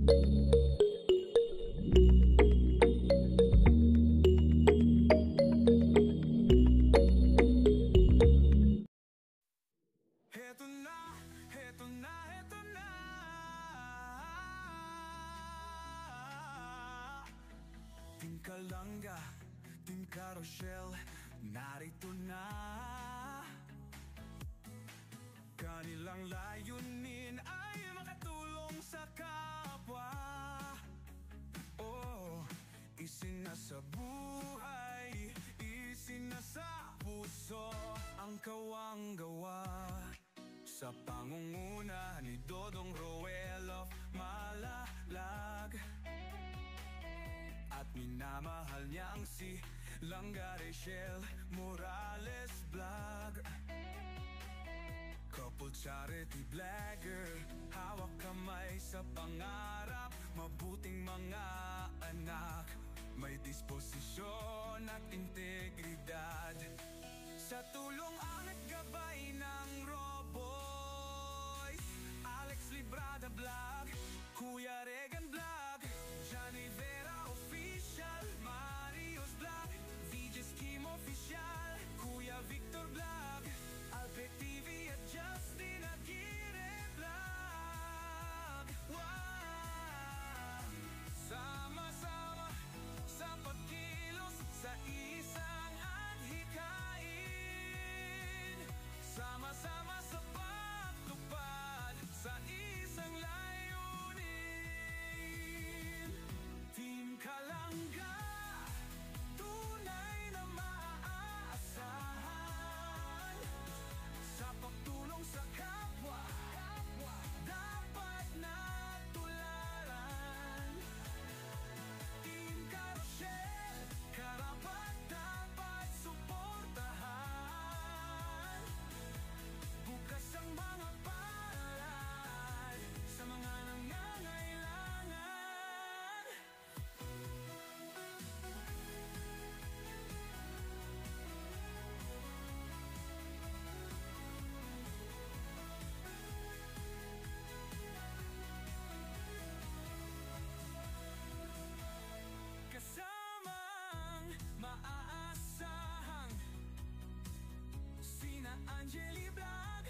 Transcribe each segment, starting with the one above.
Team Kalanga, Team Carousel, narito na. Kanilang layunin ay makatulong sa kapwa. Oh, isinasa buhay, isinasa puso ang kawang-gawa. Sa pangunguna ni Dodong Roel of Malalag, at minamahal niya ang si Langga Rachel Morales Vlog. Couple charity vlogger, hawak kamay sa pangarap, mabuting mga anak, may disposisyon at integridad. Sa tulong at gabay ng Roboy, Alex Librada Vlog, Kuya Regan Vlog, Johnny Vera Official, Marius Vlog, VJ's Team Official, Kuya Victor Vlog, Alpe TV at Justin Aguirre Vlog. Wow! Sama-sama sa pagkilos sa isang adhikain, sama-sama sa pagtupad sa isang layunin. Team Kalanga, tunay na maaasahan, sa pagtulong sa kapwa, dapat na tularan. Team Carousel, karapat dapat suportahan, bukas ang mga palad sa mga nangangailangan. Kasamang maaasahan sina Angeli Vlog,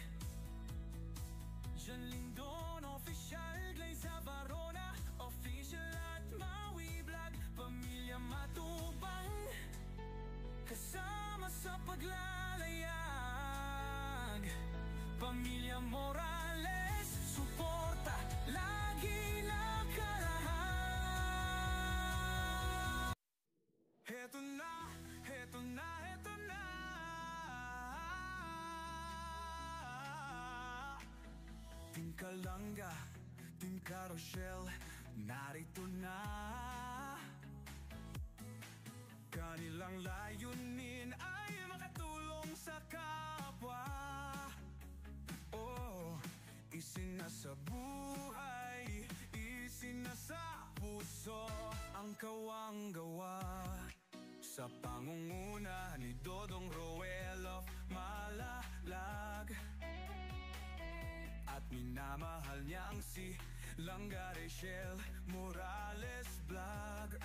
Jan Lindon Official, Glaze Varona Official at Maui Vlog, Pamilya Matubang, kasama sa paglalayag, Pamilya Morales, suporta lagi nakalahat. Heto na, heto na, heto na. Team Kalanga, Team Carousel, narito na. Kanilang layunin ay makatulong sa kapwa. Oh, isinasa buhay, isinasa puso ang kawang-gawa. Sa pangunguna ni Dodong Roel of Malalag, at minamahal niya ang si Langga Rachel Morales Vlog.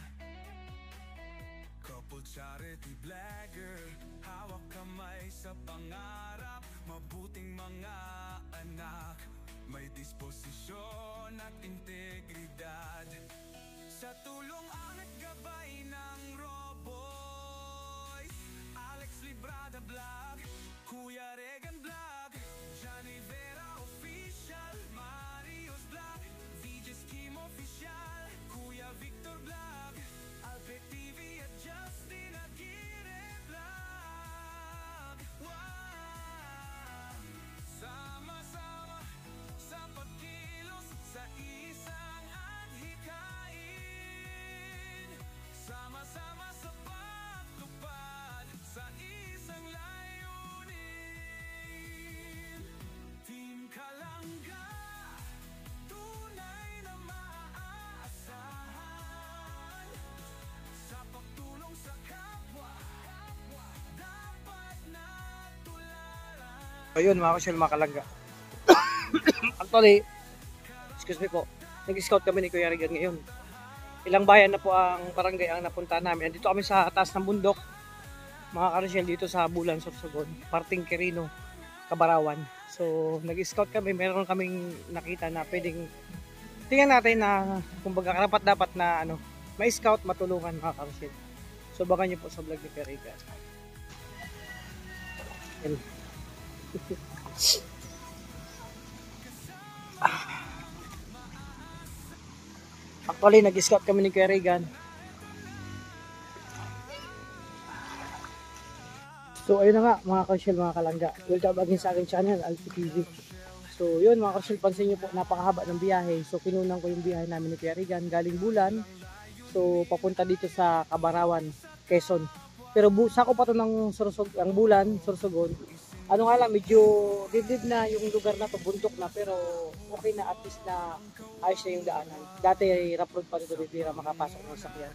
Couple charity vlogger, hawak kamay sa pangarap, mabuting mga anak, may disposisyon at integridad. Sa tulong at gabay ng Roboy, Alex Librada Vlog, Kuya Regan Vlog, Johnny Vera Official, Marius Vlog, VJ's Team Official, Kuya Victor Vlog, Alpe TV at Justin Aguirre Vlog. Wow! Sama-sama sa pagkilos sa isang adhikain, sama-sama sa pagtupad sa isang layunin. Team Kalanga, tunay na maaasahan, sa pagtulong sa kapwa, dapat na tularan. Ayun mga kasyal, mga kalangga. Actually, excuse me po, nag-scout kami ni Kuya Regan ngayon. Ilang bayan na po ang barangay ang napunta namin. Dito kami sa taas ng bundok, mga ka-Rochelle, dito sa Bulan, Sorsogon, parting Quirino, Cabarawan. So nag-scout kami, meron kaming nakita na pwedeng tingnan natin na kumbaga karapat dapat na ano, may scout matulungan, mga ka-Rochelle. So baka nyo po sa vlog ni Kuya Regan. Actually, nag-scout kami ni Kuya Regan. So ayun na nga mga ka-Rochelle, mga kalangga. Welcome again sa aking channel, Alfie TV. So yun mga ka-Rochelle, pansin nyo po, napakahaba ng biyahe. So kinunan ko yung biyahe namin ni Kuya Regan, galing Bulan. So papunta dito sa Cabarawan, Quezon. Pero sako pa to ng ang Bulan, Sorsogon. Ano nga lang, medyo dibdib na yung lugar na to, bundok na, pero okay na, at least na ayos na yung daanan. Dati rough road pa dito, bibira makapasok ng sakyan.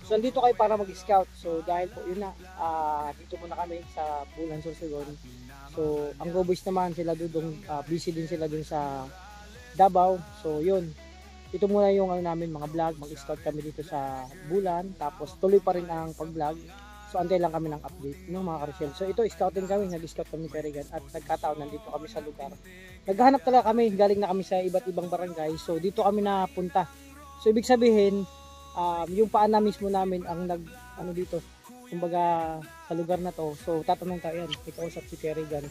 So nandito kayo para mag-scout. So dahil po yun na, dito muna kami sa Bulan, Sorsogon. So ang Go Boys naman sila doon, busy din sila doon sa Davao. So yun, ito muna yung ano namin, mga vlog. Mag-scout kami dito sa Bulan, tapos tuloy pa rin ang pag-vlog. So antay lang kami ng update ng mga ka-Rochelle. So ito, scouting kami, nag-scout kami kay Regan at nagkataon nandito kami sa lugar. Naghahanap talaga kami, galing na kami sa iba't ibang barangay. So dito kami napunta. So ibig sabihin, yung paan na mismo namin ang ano dito, kumbaga sa lugar na to. So tatanong tayo yan, ikausap si Kuya Regan.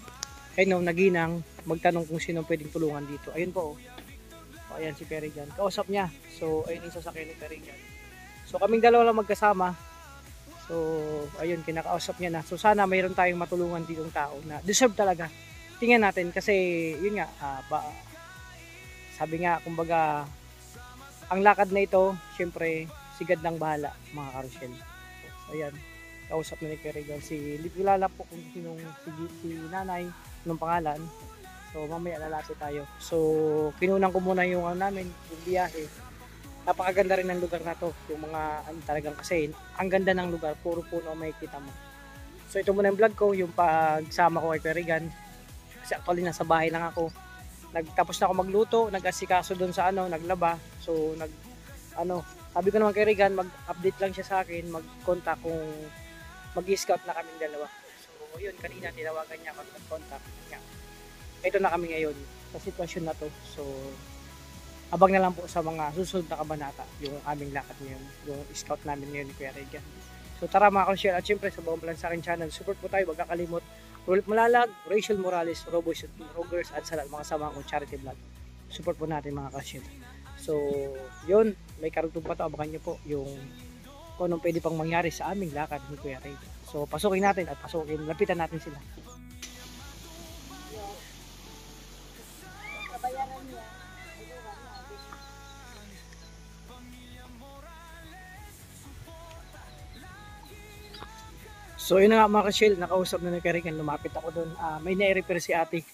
Ayun, naginang magtanong kung sino pwedeng tulungan dito. Ayun po. O, ayan si Kuya Regan. Kausap niya. So ayun yung sasakyan ni Kuya Regan. So kaming dalawa lang magkasama. So, ayun, kinakausap niya na. So, sana mayroon tayong matulungan ditong tao na deserve talaga. Tingnan natin kasi, yun nga, sabi nga, kumbaga, ang lakad na ito, syempre, sigad ng bahala, mga ka-Rochelle. So, ayan, kausap na ni Kuya Regan. Kilala po kung sinong si nanay, anong pangalan. So, mamaya lalapit tayo. So, kinunan ko muna yung namin, yung biyahe. Napakaganda rin ng lugar na to, yung mga talagang kasi ang ganda ng lugar, puro puno ang makikita mo. So ito muna yung vlog ko, yung pagsama ko kay Kuya Regan. Kasi actually nasa bahay lang ako. Tapos na ako magluto, nag-asikaso doon sa naglaba. So sabi ko naman kay Regan, mag-update lang siya sa akin, mag-contact kung mag-scout na kaming dalawa. So yun, kanina tinawagan niya ako, mag-contact niya. Ito na kami ngayon sa sitwasyon na to. So abang na lang po sa mga susunod na kabanata yung aming lakad ngayon, yung scout namin ngayon ni Kuya Regan. So tara mga ka-Rochelle, at syempre sa buong plan sa akin channel, support po tayo, wag kakalimot. Rulit Malalag, Rachel Morales, Roboys, Rogers at sa mga sama kong charity vlog. Support po natin mga ka-Rochelle. So yun, may karugtong pa to, abangan nyo po yung kung anong pwede pang mangyari sa aming lakad ni Kuya Regan. So pasukin natin at lapitan natin sila. So yun na nga mga ka-Rochelle, nakausap na ni Kuya Regan, lumapit ako doon. May nai-repair si ate.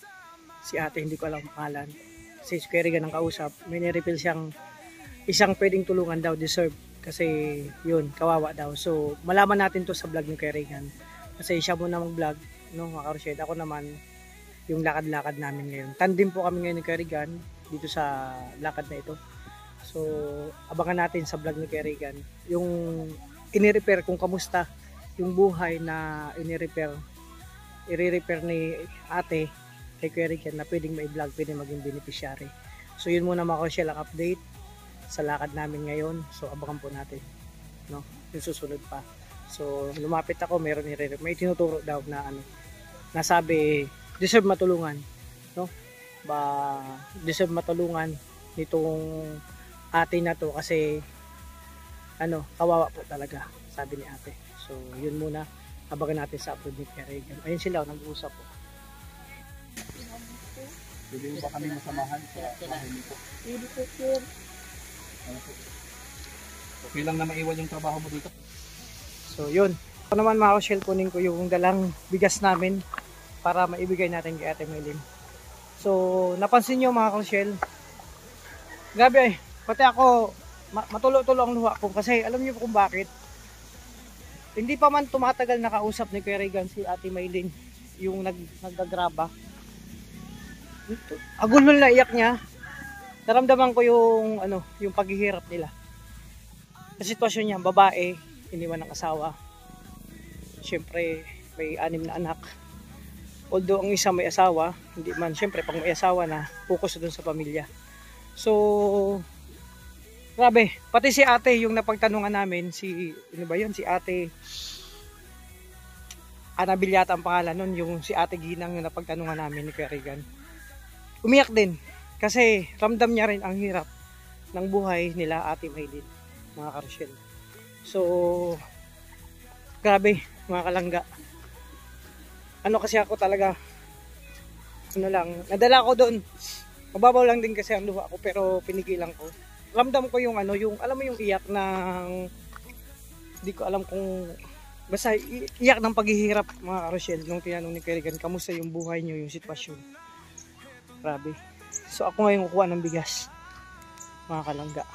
Si ate, hindi ko alam pangalan. Si Kuya Regan ang kausap. May nai-repair siyang isang pwedeng tulungan daw, deserve. Kasi yun, kawawa daw. So malaman natin to sa vlog ni Kuya Regan. Kasi siya muna mag-vlog, no, mga ka-Rochelle. Ako naman, yung lakad-lakad namin ngayon. Tandem po kami ngayon ni Kuya Regan dito sa lakad na ito. So abangan natin sa vlog ni Kuya Regan yung ini-repair kung kamusta yung buhay na i-repair ni ate kay Kuya Regan na pwedeng mai-vlog, pwedeng maging beneficiary. So yun muna mga ka-Rochelle, ang update sa lakad namin ngayon. So abangan po natin, no, yung susunod pa. So lumapit ako, may tinuturo daw na nasabi deserve matulungan, no, deserve matulungan nitong ate na to kasi kawawa po talaga, sabi ni ate. So yun muna, abangan natin sa upload ni Kuya Regan. Ayun sila, nag-uusap po. Pwede ba kami masamahan sa bahay nito? Pwede po, sir. Okay lang na maiwan yung trabaho mo dito? So yun, ako naman mga ka-Rochelle, kunin ko yung dalang bigas namin para maibigay natin kay Ate Maylin. So napansin nyo mga ka-Rochelle, grabe pati ako matulo-tulo ang luha ko kasi alam niyo kung bakit. Hindi pa man tumatagal nakausap ni Kuya Regan si Ate Maylin, yung naggagraba. Agulol na iyak niya. naramdaman ko yung ano, yung paghihirap nila. Sa sitwasyon niya, babae, iniwan ng asawa. Siyempre, may 6 na anak. Although ang isa may asawa, hindi man, siyempre pag may asawa na, focus doon sa pamilya. So, grabe, pati si ate yung napagtanungan namin, si, ano ba yun, si ate Annabel yata ang pangalan nun, yung si ate Ginang yung napagtanungan namin ni Kuya Regan. Umiyak din, kasi ramdam niya rin ang hirap ng buhay nila ate Maylin, mga karosyel. So, grabe, mga kalangga. Ano kasi ako talaga, ano lang, nadala ko doon. Mababaw lang din kasi ang luha ko, pero pinigilan ko. Ramdam ko yung ano, yung, alam mo yung iyak ng, hindi ko alam kung, basta iyak ng paghihirap, mga karosyel, nung tinanong ni Kuya, kamusta yung buhay nyo, yung sitwasyon. Grabe. So ako ngayon kukuha ng bigas, mga kalangga.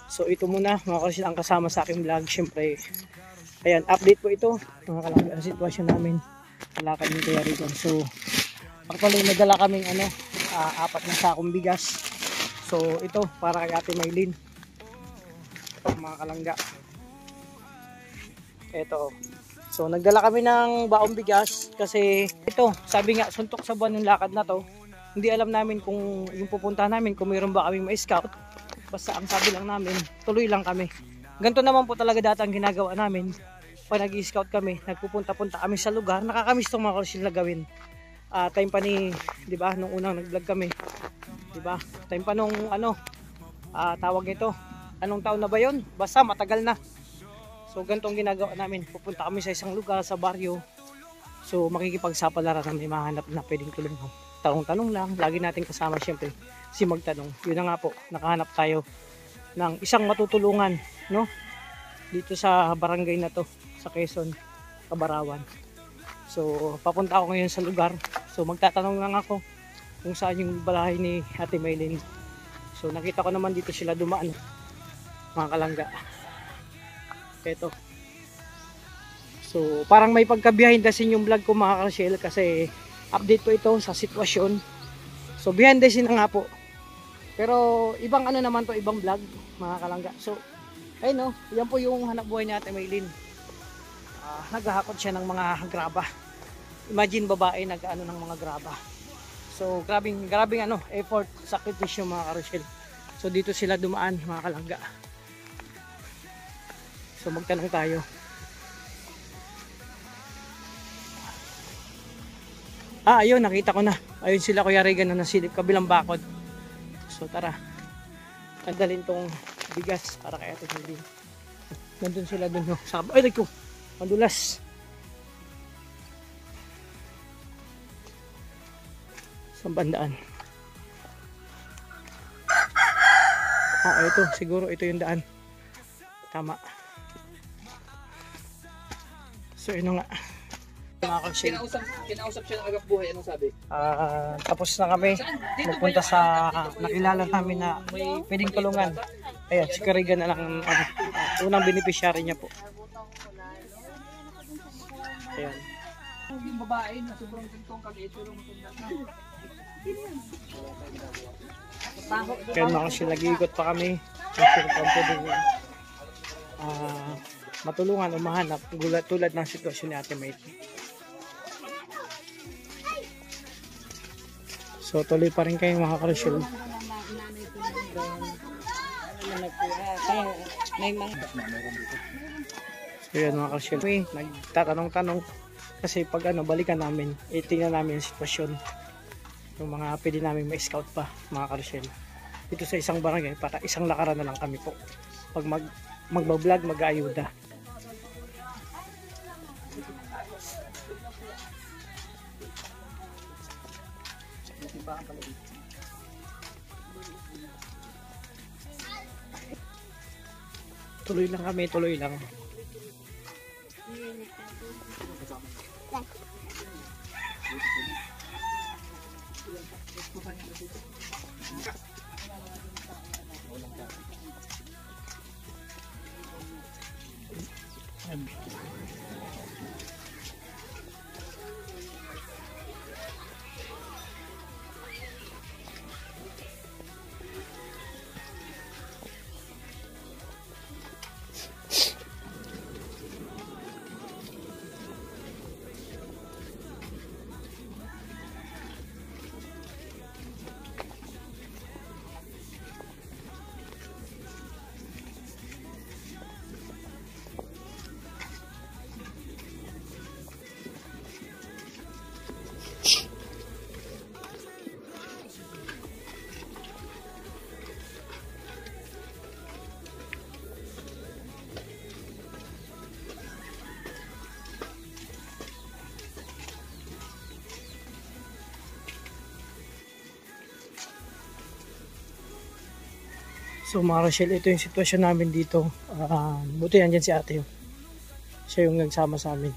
So ito muna, mga karosyel, ang kasama sa aking vlog. Siyempre, ayan, update po ito, mga kalangga, ang sitwasyon namin. Lakad ni Kuya Regan. So, actually, nadala kaming ano, 4 na sakong bigas. So, ito, para kay Ate Maylin. Ito, mga kalangga. Ito. So, nagdala kami ng baong bigas kasi ito, sabi nga, suntok sa buwan ng lakad na to. Hindi alam namin kung yung pupunta namin, kung mayroon ba kaming ma-scout. Basta ang sabi lang namin, tuloy lang kami. Ganito naman po talaga dati ang ginagawa namin. Pag nag-i-scout kami, nagpupunta-punta kami sa lugar, nakakamiss itong mga karosyel na gawin. Time pa ni, di ba, nung unang nag-vlog kami, di ba? Time pa nung, ano, tawag nito, anong taon na ba yon? Basta matagal na. So, ganitong ginagawa namin. Pupunta kami sa isang lugar, sa baryo. So, makikipagsapalaran na may mahanap na pwedeng tulungan. Tanong-tanong lang, lagi natin kasama siyempre si magtanong. Yun na nga po, nakahanap tayo ng isang matutulungan, no? Dito sa barangay na to, sa Quezon, Cabarawan. So, papunta ako ngayon sa lugar. So, magtatanong lang ako kung saan yung bahay ni Ate Maylin. So, nakita ko naman dito sila dumaan, mga kalangga. Ito. So, parang may pagka-behind the scene yung vlog ko, mga karosyel, kasi update po ito sa sitwasyon. So, behind the scene na nga po. Pero, ibang ano naman to, ibang vlog, mga kalangga. So, ayun no, yan po yung hanap buhay ni Ate Maylin. Naghahakot siya ng mga graba. Imagine babae nag-ano ng mga graba. So grabing ano, effort, sakripisyo, mga karosyel. So dito sila dumaan, mga kalangga. So magtanong tayo. Ayun, nakita ko na. Ayun sila, Kuya Regan, na nasilip kabilang bakod. So tara, tandalin tong bigas para kay Ate Maylin. Nandun sila dun, no? Ay, ko, madulas. Sa bandaan. Ito, siguro ito yung daan. Tama. So, yun nga. Kinausap siya ng agap buhay, anong sabi? Tapos na kami magpunta sa nakilala namin na may pwedeng tulungan. Ayan, si Kuya Regan na lang unang beneficiary niya po. Ayan. Yung babae na sobrang tintong kaliit pero matanda na. Kaya mga sila, nag-iikot pa kami. Kasi kung pwedeng matulungan o mahanap tulad ng sitwasyon ni Ate Maylin. So tuloy pa rin kayo, mga karosyel. So yan, mga karosyel, nagtatanong-tanong kasi pag balikan namin, tingnan namin yung sitwasyon, yung mga pwede namin ma-scout pa, mga karosyel, dito sa isang barangay, para isang lakaran na lang kami po pag magbablog, mag-aayuda. Tuloy lang kami, tuloy lang. So mga Rochelle, ito yung sitwasyon namin dito. Buti yan dyan si ate. Siya yung nagsama sa amin.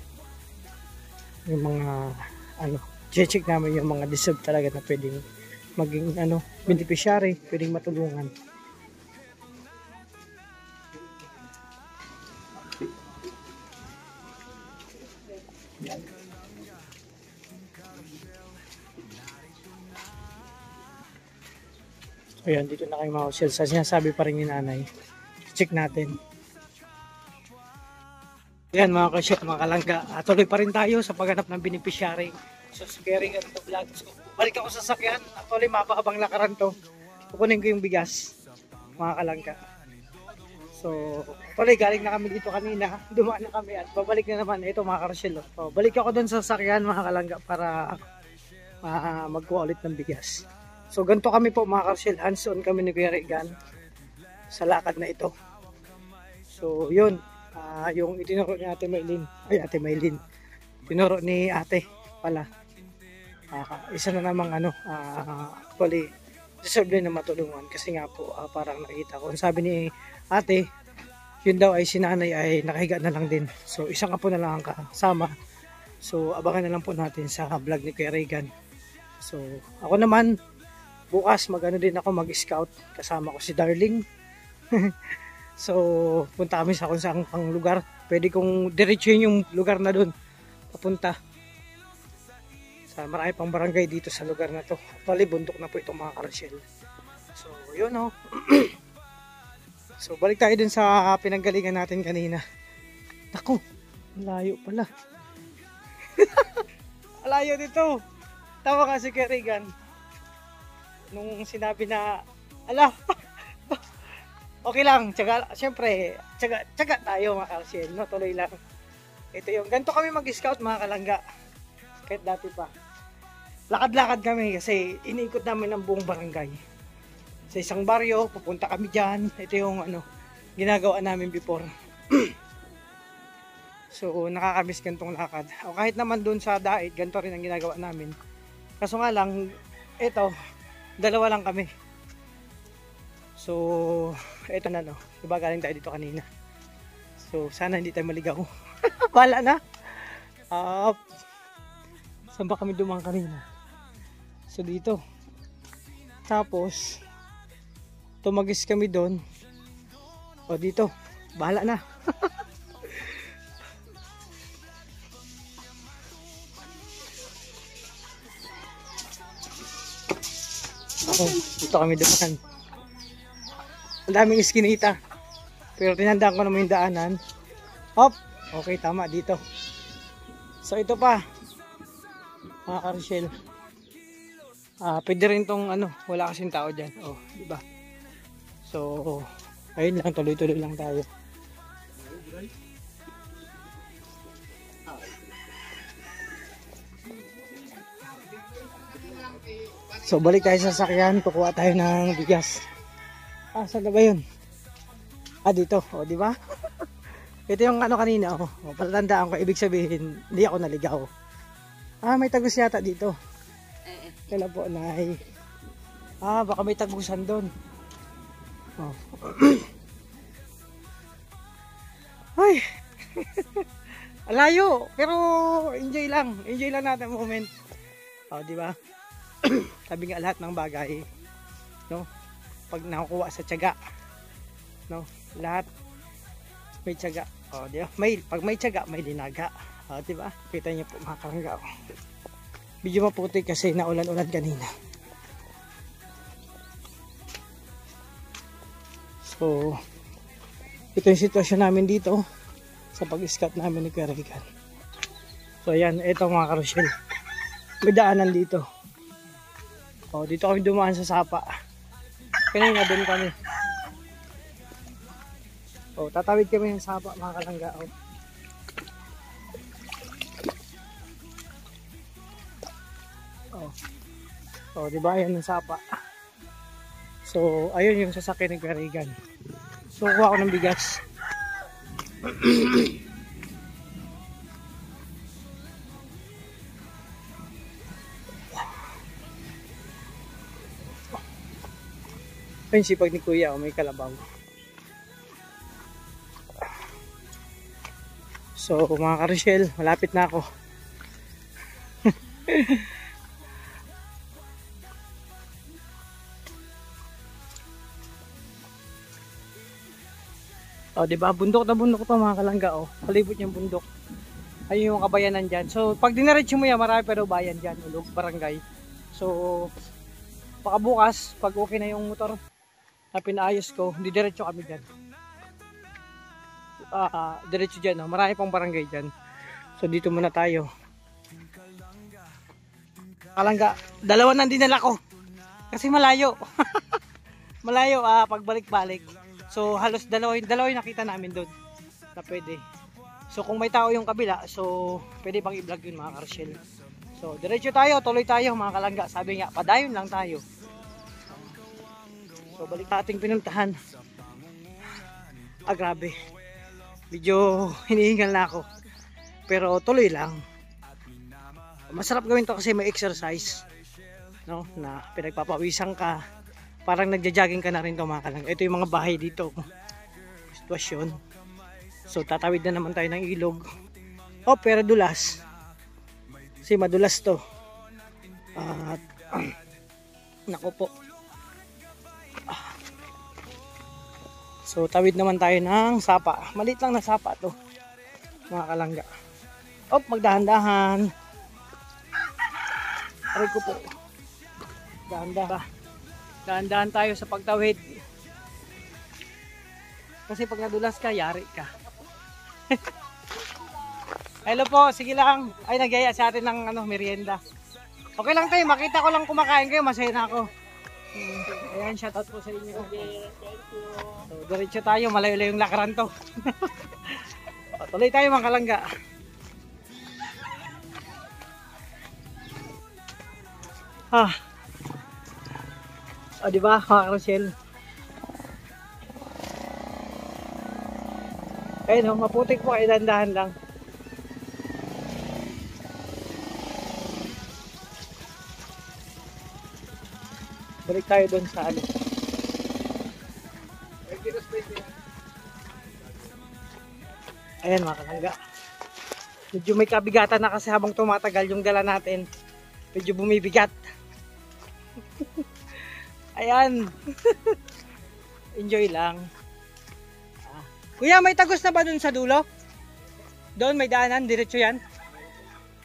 Yung mga check namin yung mga deserve talaga na pwedeng maging beneficiary, pwedeng matulungan. So yan, dito na kayo mga Rochelle. Sa sinasabi pa rin ni nanay. Check natin. Yan mga Rochelle, mga kalangga. Tuloy pa rin tayo sa paghanap ng beneficiary. So sharing at vlog. So balik ako sa sakyan. Actually mapahabang lakaran to. Kukunin ko yung bigas. Mga kalangga. So actually galing na kami dito kanina. Dumaan na kami at babalik na naman. Ito mga Rochelle. So balik ako doon sa sakyan mga kalangga para magkuha ulit ng bigas. So ganito kami po mga Rochelle, hands-on kami ni Kuya Regan sa lakad na ito. So yun, yung itinuro ni Ate Maylin, tinuro ni ate pala. Isa na namang actually deserve din na matulungan kasi nga po parang nakita ko. Sabi ni ate, yun daw ay si nanay ay nakahiga na lang din. So isang apo na lang ang kasama. So abangan na lang po natin sa vlog ni Kuya Regan. So ako naman, bukas din ako mag-scout, kasama ko si Darling. So punta kami sa kung saan pang lugar, pwede kong diretsuhin yung lugar na dun papunta sa marami pang barangay dito sa lugar na to. Actually bundok na po itong mga Rochelle. So yun so balik tayo dun sa pinanggalingan natin kanina. Naku, layo pala. Layo dito. Tawa ka si Kuya Regan nung sinabi na okay lang, syempre tsaga tayo mga Rochelle, no? Tuloy lang. Ito yung ganito kami mag-scout mga kalangga, kahit dati pa lakad-lakad kami kasi iniikot namin ang buong barangay. Sa isang baryo pupunta kami dyan. Ito yung ginagawa namin before. So nakakamiss gantong lakad, o kahit naman dun sa dait ganito rin ang ginagawa namin, kaso nga lang ito dalawa lang kami. So eto na diba galing tayo dito kanina. So sana hindi tayo maligaw. Wala na. Saan ba kami dumang kanina? So dito. Tapos tumagis kami doon. O dito. Bahala na. Dito kami dumaan. Ang daming iskinita. Pero tinandaan ko naman yung daanan. Hop! Okay, tama dito. So ito pa mga Rochelle. Pwede rin tong wala kasing tao dyan. Diba? So ayun lang, tuloy-tuloy lang tayo. So balik tayo sa sakyan, kukuha tayo ng bigas. Saan na ba yun? Dito, di ba? Ito yung kanina, palatandaan ko, ibig sabihin, hindi ako naligaw. May tagus yata dito. Kaya po, nay. Baka may tagusan doon. Ay! Alayo, pero enjoy lang natin ang moment. Di ba? Sabi nga lahat ng bagay, no? Pag nakukuha sa tiyaga, no? Lahat may tiyaga. Di ba? Pag may tiyaga, may linaga. Di ba? Kita niyo po mga kalangga. Medyo maputi kasi naulan-ulan kanina. So, ito yung sitwasyon namin dito sa pag-scout namin ni Kuya Regan. So, ayan, ito mga Rochelle. May daanan dito. Dito kami dumaan sa sapa. Kanina doon kami. Tatawid kami ng sapa mga kalangga. Diba ayan ang sapa. So ayun yung sasakyan ng Kuya Regan. So kuha ko ng bigas. Ayun, sipag ni Kuya, may kalabaw. So mga ka-Rochelle, malapit na ako. O, diba? Bundok na bundok to mga kalangga. O, palibot yung bundok. Ayun yung kabayanan dyan. So, pag dinaretso mo yan, marami pero bayan dyan. Ulog, barangay. So, baka bukas, pag okay na yung motor na pinaayos ko, hindi diretso kami dyan. Diretso dyan. O. Marami pang barangay dyan. So, dito muna tayo. Kalangga, dalawa nang dinala ko. Kasi malayo. Malayo, pagbalik-balik. So halos dalawa yung nakita namin doon na pwede. So kung may tao yung kabila, so pwede pang i-vlog yun mga ka-Rochelle. So diretso tayo, tuloy tayo mga kalangga. Sabi nga, padayon lang tayo. So balik sa ating pinuntahan. Grabe. Medyo hinihingal na ako. Pero tuloy lang. Masarap gawin to kasi may exercise. No? Na pinagpapawisan ka. Parang nagja-jogging ka na rin to mga kalangga. Ito yung mga bahay dito. Sitwasyon. So tatawid na naman tayo ng ilog. Oh, pero dulas. Kasi madulas to. At naku po. So tawid naman tayo ng sapa. Maliit lang na sapa to mga kalangga. Oh, magdahan-dahan. Aray ko po. Dahan-dahan. Dahan-dahan tayo sa pagtawid. Kasi pag nadulas ka, yari ka. Hello po, sige lang. Ay, nagyaya sa atin ng merienda. Okay lang tayo, makita ko lang kumakain kayo, masaya na ako. Ayan, shoutout po sa inyo. So, diretso tayo, malayo-layo yung lakaran to. Tuloy tayo mga kalangga. O, diba, mga ka-Rochelle? Ayun, maputik po, kayo dandahan lang. Balik tayo doon sa ano. Ayan mga kalangga. Medyo may kabigatan na kasi habang tumatagal yung dala natin. Medyo bumibigat. Ayan. Enjoy lang. Kuya, may tagos na ba dun sa dulo? Doon may daanan, diretso yan.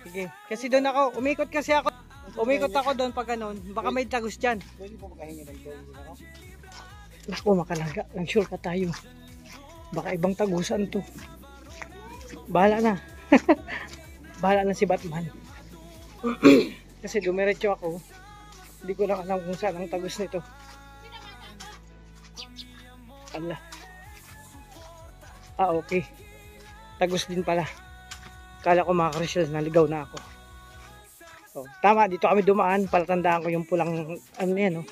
Sige. Kasi doon ako, umikot ako doon pag ganun. Baka may tagos dyan. Naku, makalangga. Nag-sure ka tayo. Baka ibang tagusan to. Bahala na. Bahala na si Batman. Kasi dumiretso ako. Hindi ko lang alam kung saan ang tagos nito. Allah. Okay. Tagos din pala. Kala ko mga ka-Rochelle, naligaw na ako. So, tama, dito kami dumaan. Palatandaan ko yung pulang, ano yan,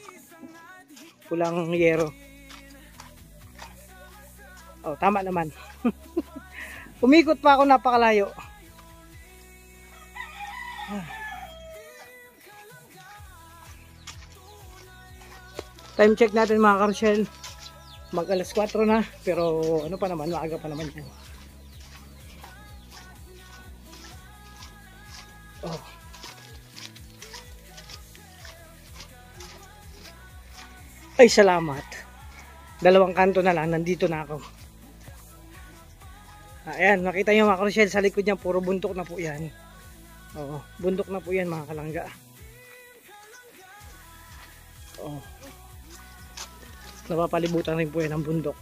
pulang yero. Tama naman. Umikot pa ako napakalayo. Time check natin mga ka-Rochelle. Mag alas 4 na. Pero ano pa naman, maaga pa naman yan. Ay, salamat. Dalawang kanto na lang, nandito na ako. Ayan, makita nyo mga ka-Rochelle, sa likod niya, puro bundok na po yan. Bundok na po yan mga kalangga. Napapalibutan rin po yan ng bundok.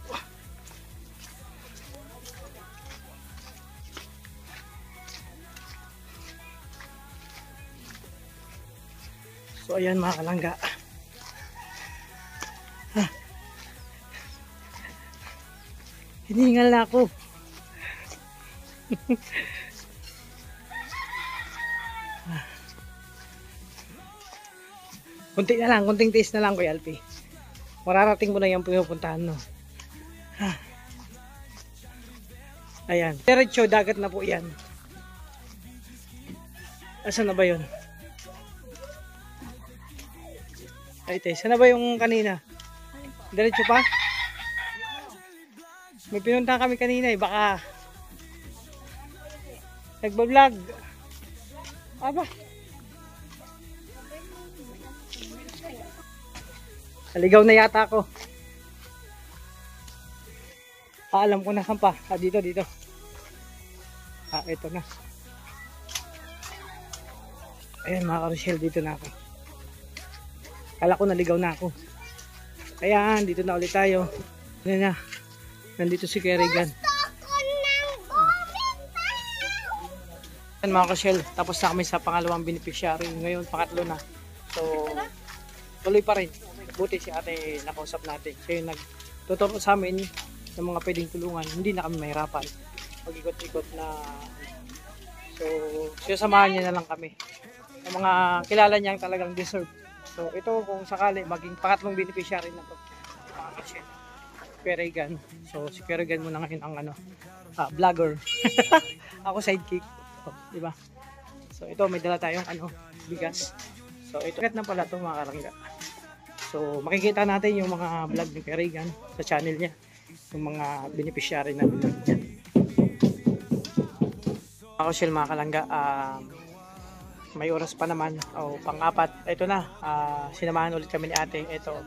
So ayan mga kalangga. Hiningal na ako. Kunti na lang, kunting taste na lang Kuya Alpi. Mararating mo na yung pinupuntahan, no? Ayan. Diretso, dagat na po yan. Asan na ba yun? Ay, te, saan na ba yung kanina? Diretso pa? May pinunta kami kanina eh, baka nagbablog. Aba. Naligaw na yata ako. Alam ko na saan pa. Dito. Ito na. Ayan mga ka-Rochelle, dito na ako. Kala ko naligaw na ako. Ayan, dito na ulit tayo. Ayan na. Nandito si Kerrigan. Ayan mga ka-Rochelle, tapos na kami sa pangalawang beneficiary. Ngayon, pangatlo na. So, tuloy pa rin. Buti si ate nakausap natin. Siya yung nagtuturo sa amin ng mga pwedeng tulungan. Hindi na kami mahirapan. Mag-ikot-ikot na. So, sasamahan niya na lang kami. Ang mga kilala niyang talagang deserve. So, ito kung sakali, maging pangatlong beneficiary na to. Kasi, Kerrigan. So, si Kerrigan muna ngayon ang vlogger. Ako sidekick. So, diba? So, ito, may dala tayong bigas. So, ito na pala ito mga karangga. So, makikita natin yung mga vlog ni Kerrigan sa channel niya. Yung mga beneficiary na vlog niya. Ako siya mga kalangga, may oras pa naman o pang-apat. Ito na, sinamahan ulit kami ni ate. Ito.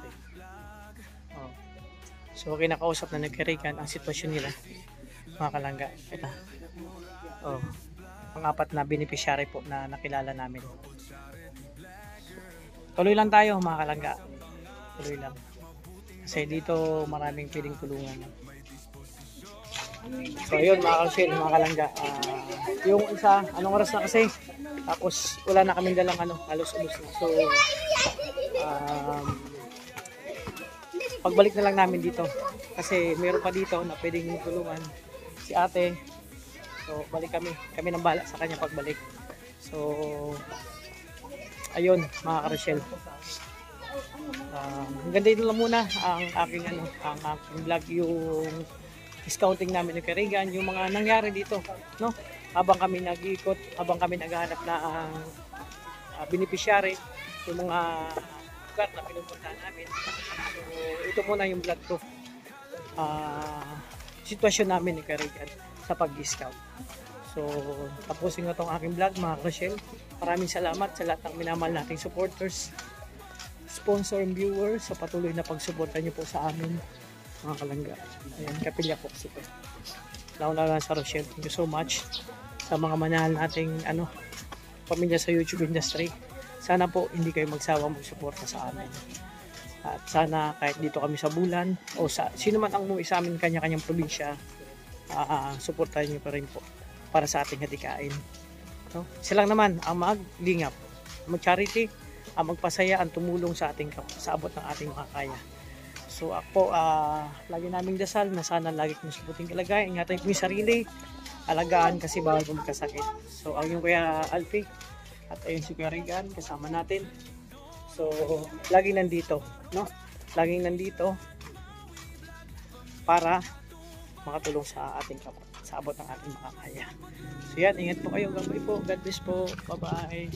So kinakausap na ni Kerrigan ang sitwasyon nila mga kalangga. Ito. Pang-apat na beneficiary po na nakilala namin. Tuloy lang tayo mga kalangga. Tuloy lang. Kasi dito maraming pwedeng tulungan. So yun mga ka-Rochelle, mga kalangga, yung isa, anong oras na kasi, tapos wala na kaming dalang halos ubos na. So pagbalik na lang namin dito kasi mayroon pa dito na pwedeng tulungan si ate. So balik kami nang bahala sa kanya pagbalik. So ayun mga ka-Rochelle, hanggang dito lang muna ang aking vlog, yung discounting namin ni Kerrigan, yung mga nangyari dito, no? Habang kami nag-iikot, habang kami naghahanap na beneficiary, yung mga lugar na pinupuntahan namin. So, ito muna yung vlog ko. Sitwasyon namin ni Kerrigan sa pag-discount. So, tapusin na tong aking vlog mga ka-Rochelle. Maraming salamat sa lahat ng minamahal nating supporters, sponsor and viewers, sa patuloy na pagsuporta niyo po sa amin mga kalangga. Ayan, kapilya po kasi ito. Lalo sa Rochelle, thank you so much sa mga manahal nating pamilya sa YouTube industry. Sana po hindi kayo magsawa magsuporta sa amin. At sana kahit dito kami sa Bulan o sa sino man ang umuwi sa amin kanya-kanyang probinsya, suportahan niyo pa rin po para sa ating hatikain. So, silang naman ang maglingap, mag-charity, ang magpasaya, ang tumulong sa abot ng ating makakaya. So ako, lagi naming dasal na sana lagi kong subuting kalagayan, ingatan ko yung sarili, alagaan kasi bawal kong magkasakit. So ang yung Kuya Alfie at ayun si Kerrigan kasama natin. So laging nandito, no? Laging nandito para makatulong sa ating sa abot ng ating makakaya. So yan, ingat po kayo, gabay po, God bless po, bye bye.